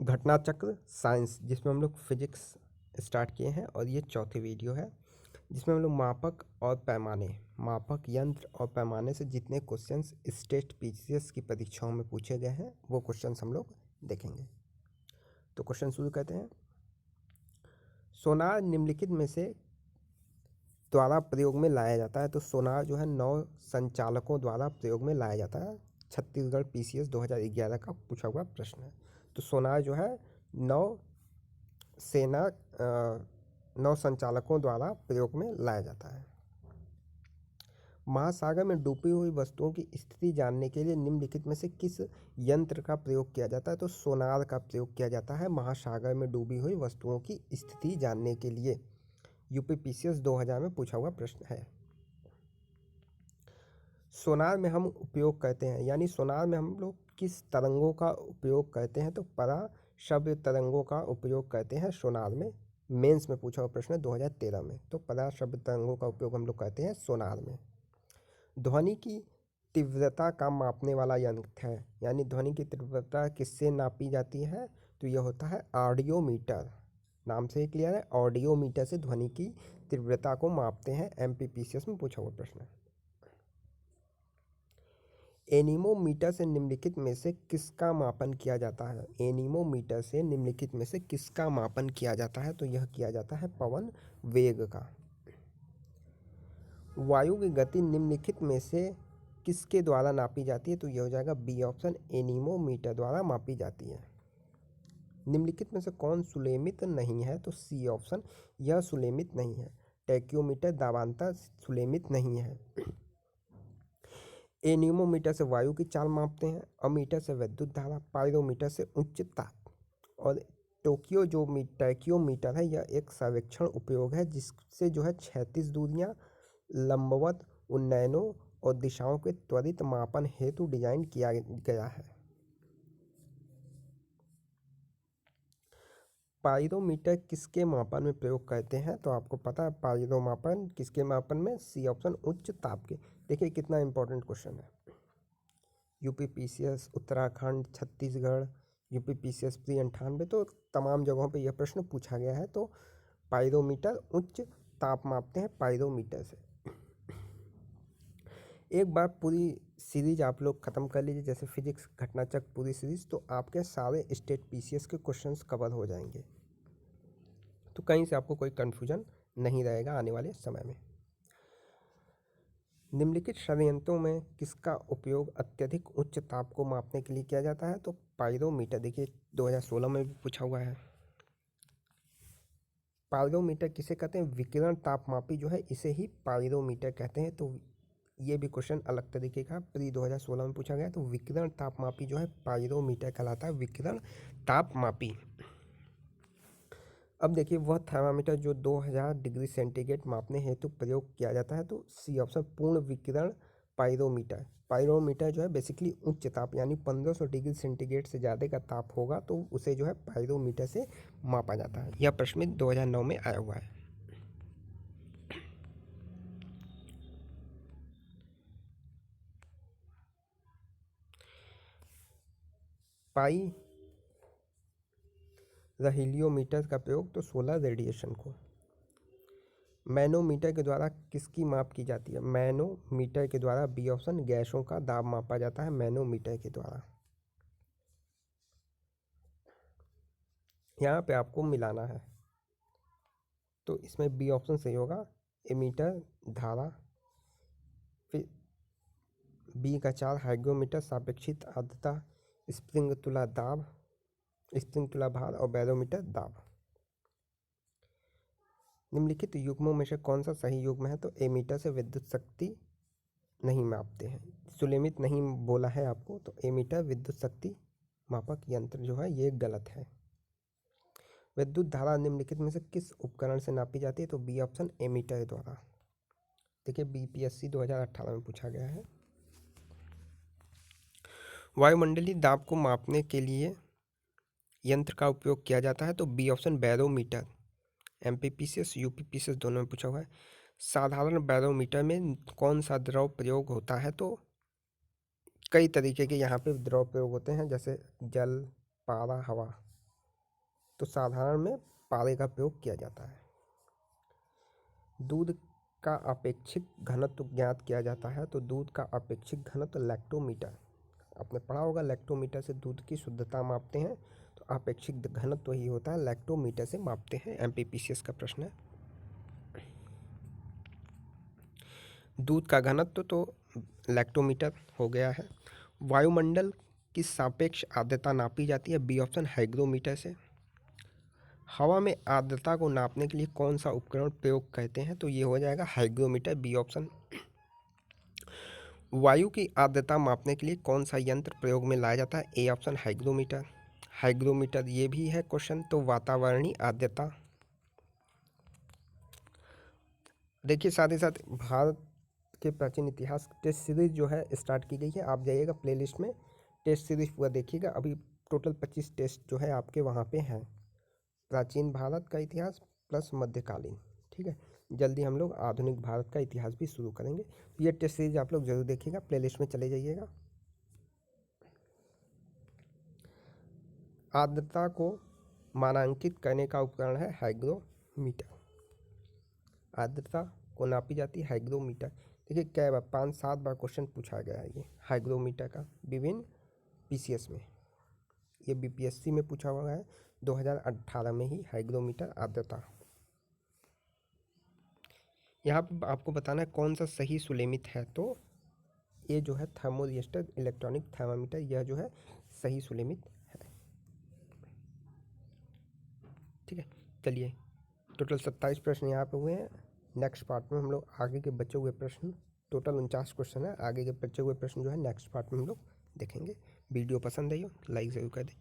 घटना चक्र साइंस, जिसमें हम लोग फिजिक्स स्टार्ट किए हैं और ये चौथी वीडियो है, जिसमें हम लोग मापक यंत्र और पैमाने से जितने क्वेश्चंस स्टेट पीसीएस की परीक्षाओं में पूछे गए हैं वो क्वेश्चंस हम लोग देखेंगे। तो क्वेश्चन शुरू करते हैं। सोनार निम्नलिखित में से द्वारा प्रयोग में लाया जाता है। तो सोनार जो है 9 संचालकों द्वारा प्रयोग में लाया जाता है। छत्तीसगढ़ पीसीएस 2011 का पूछा हुआ प्रश्न है। तो सोनार जो है 9 सेना 9 संचालकों द्वारा प्रयोग में लाया जाता है। महासागर में डूबी हुई वस्तुओं की स्थिति जानने के लिए निम्नलिखित में से किस यंत्र का प्रयोग किया जाता है। तो सोनार का प्रयोग किया जाता है महासागर में डूबी हुई वस्तुओं की स्थिति जानने के लिए। यूपी पीसीएस 2000 में पूछा हुआ प्रश्न है। सोनार में हम उपयोग करते हैं, यानी सोनार में हम लोग किस तरंगों का उपयोग करते हैं। तो पराश्रव्य तरंगों का उपयोग करते हैं सोनार में। मेंस में पूछा हुआ प्रश्न है 2013 में। तो पराश्रव्य तरंगों का उपयोग हम लोग करते हैं सोनार में। ध्वनि की तीव्रता का मापने वाला यंत्र है, यानी ध्वनि की तीव्रता किससे नापी जाती है। तो यह होता है ऑडियोमीटर। नाम से ही क्लियर है, ऑडियोमीटर से ध्वनि की तीव्रता को मापते हैं। एमपीपीसीएस में पूछा हुआ प्रश्न है। एनीमोमीटर से निम्नलिखित में से किसका मापन किया जाता है। एनीमोमीटर से निम्नलिखित में से किसका मापन किया जाता है। तो यह किया जाता है पवन वेग का। वायु की गति निम्नलिखित में से किसके द्वारा नापी जाती है। तो यह हो जाएगा बी ऑप्शन, एनीमोमीटर द्वारा मापी जाती है। निम्नलिखित में से कौन सुलेमित नहीं है। तो सी ऑप्शन, यह सुलेमित नहीं है। टैक्योमीटर दाबांतर सुलेमित नहीं है। एनीमोमीटर से वायु की चाल मापते हैं, अमीटर से विद्युत धारा, पायरोमीटर से उच्च ताप और टैक्योमीटर है यह एक सर्वेक्षण उपयोग है जिससे जो है क्षैतिज दूरियां, लंबवत उन्नयनों और दिशाओं के त्वरित मापन हेतु डिजाइन किया गया है। पायरोमीटर किसके मापन में प्रयोग करते हैं। तो आपको पता है पायरोमापन किसके मापन में। सी ऑप्शन, उच्च ताप के। देखिए कितना इंपॉर्टेंट क्वेश्चन है। UP PCS, Uttarakhand, Chhattisgarh, UP PCS pre 98, तो तमाम जगहों पे यह प्रश्न पूछा गया है। तो पायरोमीटर उच्च ताप मापते हैं पायरोमीटर से। एक बार पूरी सीरीज आप लोग ख़त्म कर लीजिए, जैसे फिजिक्स घटनाचक्र पूरी सीरीज, तो आपके सारे स्टेट पीसीएस के क्वेश्चंस कवर हो जाएंगे। तो कहीं से आपको कोई कन्फ्यूजन नहीं रहेगा आने वाले समय में। निम्नलिखित षड्यंत्रों में किसका उपयोग अत्यधिक उच्च ताप को मापने के लिए किया जाता है। तो पायरोमीटर। देखिए 2016 में भी पूछा हुआ है। पायरोमीटर किसे कहते हैं। विकिरण तापमापी जो है इसे ही पायरोमीटर कहते हैं। तो ये भी क्वेश्चन अलग तरीके का प्री 2016 में पूछा गया। तो विकिरण तापमापी जो है पायरोमीटर कहलाता है, विकिरण तापमापी। अब देखिए वह थर्मामीटर जो 2000 डिग्री सेंटीग्रेड मापने हेतु प्रयोग किया जाता है। तो सी ऑप्शन, पूर्ण विकिरण पायरोमीटर। पायरोमीटर जो है बेसिकली उच्च ताप, यानी 1500 डिग्री सेंटीग्रेड से ज़्यादा का ताप होगा तो उसे जो है पायरोमीटर से मापा जाता है। यह प्रश्न 2009 में आया हुआ है। पाई रहीलियोमीटर का प्रयोग तो सोलर रेडिएशन को। मैनोमीटर के द्वारा किसकी माप की जाती है। मैनोमीटर के द्वारा बी ऑप्शन, गैसों का दाब मापा जाता है मैनोमीटर के द्वारा। यहाँ पे आपको मिलाना है तो इसमें बी ऑप्शन सही होगा, एमीटर धारा। फिर बी का 4 हाइग्रोमीटर, सापेक्षिक आर्द्रता, स्प्रिंग तुला दाब, स्प्रिंग तुला भार और बैरोमीटर दाब। निम्नलिखित युग्मों में से कौन सा सही युग्म है। तो एमीटर से विद्युत शक्ति नहीं मापते हैं, सुलेमित नहीं बोला है आपको। तो एमीटर विद्युत शक्ति मापक यंत्र जो है ये गलत है। विद्युत धारा निम्नलिखित में से किस उपकरण से नापी जाती है। तो बी ऑप्शन, एमीटर द्वारा। देखिए बीपीएससी 2018 में पूछा गया है। वायुमंडलीय दाब को मापने के लिए यंत्र का उपयोग किया जाता है। तो B option, barometer. MPPCS UPPCS दोनों में पूछा हुआ है। साधारण बैरोमीटर में कौन सा द्रव प्रयोग होता है। तो कई तरीके के यहाँ पे द्रव प्रयोग होते हैं, जैसे जल, पारा, हवा। तो साधारण में पारे का प्रयोग किया जाता है। दूध का अपेक्षित घनत्व ज्ञात किया जाता है, तो दूध का अपेक्षित घनत्व लैक्टोमीटर, आपने पढ़ा होगा लैक्टोमीटर से दूध की शुद्धता मापते हैं, तो अपेक्षित घनत्व ही होता है, लैक्टोमीटर से मापते हैं। एमपीपीसीएस का प्रश्न है। दूध का घनत्व तो लैक्टोमीटर हो गया है। वायुमंडल की सापेक्ष आर्द्रता नापी जाती है, बी ऑप्शन हाइग्रोमीटर से। हवा में आर्द्रता को नापने के लिए कौन सा उपकरण प्रयोग कहते हैं, तो ये हो जाएगा हाइग्रोमीटर, बी ऑप्शन। वायु की आर्द्रता मापने के लिए कौन सा यंत्र प्रयोग में लाया जाता है, ए ऑप्शन हाइग्रोमीटर। हाइग्रोमीटर ये भी है क्वेश्चन, तो वातावरणीय आर्द्रता। देखिए साथ ही साथ भारत के प्राचीन इतिहास टेस्ट सीरीज जो है स्टार्ट की गई है, आप जाइएगा प्लेलिस्ट में टेस्ट सीरीज पूरा देखिएगा। अभी टोटल 25 टेस्ट जो है आपके वहाँ पे हैं, प्राचीन भारत का इतिहास प्लस मध्यकालीन। ठीक है, जल्दी हम लोग आधुनिक भारत का इतिहास भी शुरू करेंगे, तो ये टेस्ट सीरीज आप लोग जरूर देखिएगा, प्लेलिस्ट में चले जाइएगा। आर्द्रता को मानांकित करने का उपकरण है हाइग्रोमीटर। आर्द्रता को नापी जाती है हाइग्रोमीटर। देखिए क्या बार 5-7 बार क्वेश्चन पूछा गया है ये हाइग्रोमीटर का विभिन्न पीसीएस में। ये बीपीएससी में पूछा हुआ है 2018 में ही, हाइग्रोमीटर आर्द्रता। यहाँ पे आपको बताना है कौन सा सही सुलेमित है, तो ये जो है थर्मोरजिस्टर इलेक्ट्रॉनिक थर्मामीटर, यह जो है सही सुलेमित है। ठीक है, चलिए टोटल 27 प्रश्न यहाँ पे हुए हैं। नेक्स्ट पार्ट में हम लोग आगे के बचे हुए प्रश्न, टोटल 49 क्वेश्चन है, आगे के बचे हुए प्रश्न जो है नेक्स्ट पार्ट में हम लोग देखेंगे। वीडियो पसंद आई हो लाइक ज़रूर कर दें।